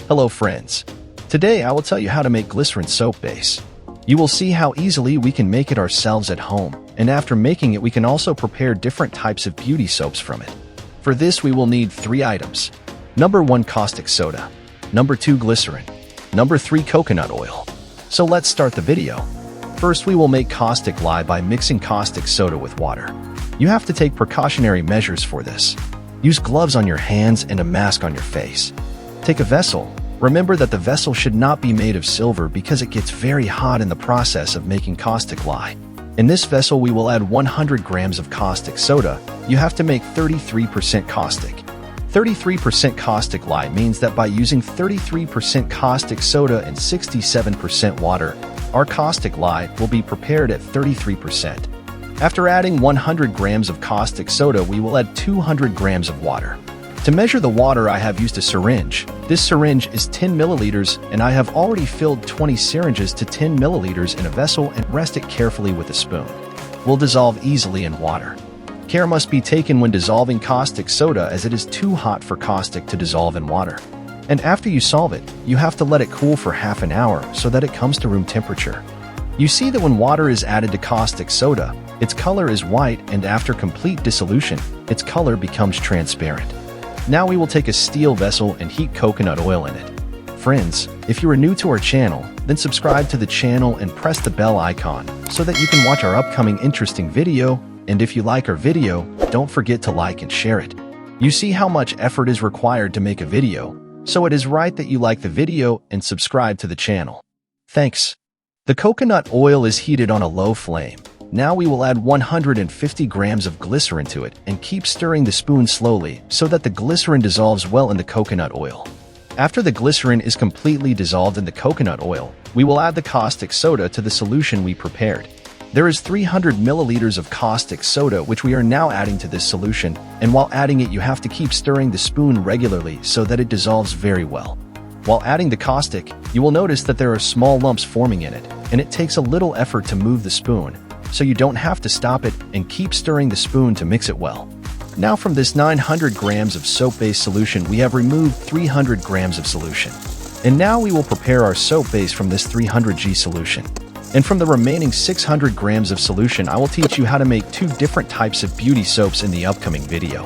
Hello friends. Today I will tell you how to make Glycerin soap base. You will see how easily we can make it ourselves at home, and after making it we can also prepare different types of beauty soaps from it. For this we will need 3 items. Number 1 caustic soda. Number 2 glycerin. Number 3 coconut oil. So let's start the video. First we will make caustic lye by mixing caustic soda with water. You have to take precautionary measures for this. Use gloves on your hands and a mask on your face. Take a vessel. Remember that the vessel should not be made of silver because it gets very hot in the process of making caustic lye. In this vessel we will add 100 grams of caustic soda. You have to make 33% caustic. 33% caustic lye means that by using 33% caustic soda and 67% water, our caustic lye will be prepared at 33%. After adding 100 grams of caustic soda, we will add 200 grams of water. To measure the water, I have used a syringe. This syringe is 10 milliliters, and I have already filled 20 syringes to 10 milliliters in a vessel and rest it carefully with a spoon. Will dissolve easily in water. Care must be taken when dissolving caustic soda as it is too hot for caustic to dissolve in water. And after you solve it, you have to let it cool for half an hour so that it comes to room temperature. You see that when water is added to caustic soda, its color is white, and after complete dissolution, its color becomes transparent. Now we will take a steel vessel and heat coconut oil in it. Friends, if you are new to our channel, then subscribe to the channel and press the bell icon so that you can watch our upcoming interesting video, and if you like our video, don't forget to like and share it. You see how much effort is required to make a video, so it is right that you like the video and subscribe to the channel. Thanks. The coconut oil is heated on a low flame. Now we will add 150 grams of glycerin to it and keep stirring the spoon slowly so that the glycerin dissolves well in the coconut oil. After the glycerin is completely dissolved in the coconut oil, we will add the caustic soda to the solution we prepared. There is 300 milliliters of caustic soda which we are now adding to this solution, and while adding it you have to keep stirring the spoon regularly so that it dissolves very well. While adding the caustic, you will notice that there are small lumps forming in it, and it takes a little effort to move the spoon, so you don't have to stop it and keep stirring the spoon to mix it well. Now from this 900 grams of soap base solution we have removed 300 grams of solution. And now we will prepare our soap base from this 300g solution. And from the remaining 600 grams of solution I will teach you how to make 2 different types of beauty soaps in the upcoming video.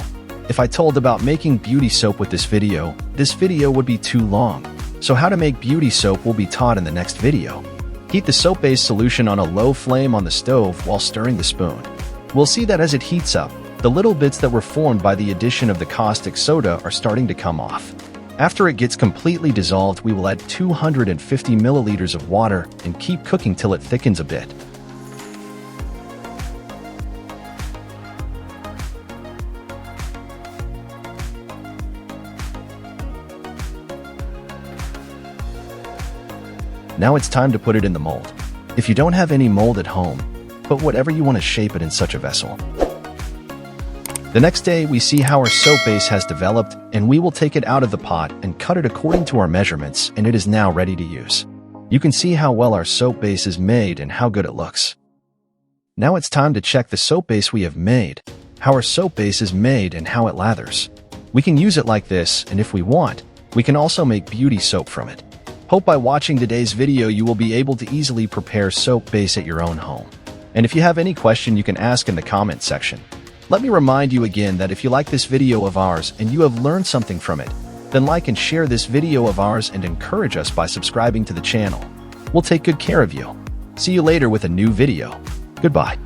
If I told about making beauty soap with this video would be too long. So how to make beauty soap will be taught in the next video. Heat the soap base solution on a low flame on the stove while stirring the spoon. We'll see that as it heats up, the little bits that were formed by the addition of the caustic soda are starting to come off. After it gets completely dissolved, we will add 250 milliliters of water and keep cooking till it thickens a bit. Now it's time to put it in the mold. If you don't have any mold at home, put whatever you want to shape it in such a vessel. The next day, we see how our soap base has developed, and we will take it out of the pot and cut it according to our measurements, and it is now ready to use. You can see how well our soap base is made and how good it looks. Now it's time to check the soap base we have made, how our soap base is made and how it lathers. We can use it like this, and if we want, we can also make beauty soap from it. Hope by watching today's video you will be able to easily prepare soap base at your own home. And if you have any question you can ask in the comment section. Let me remind you again that if you like this video of ours and you have learned something from it, then like and share this video of ours and encourage us by subscribing to the channel. We'll take good care of you. See you later with a new video. Goodbye.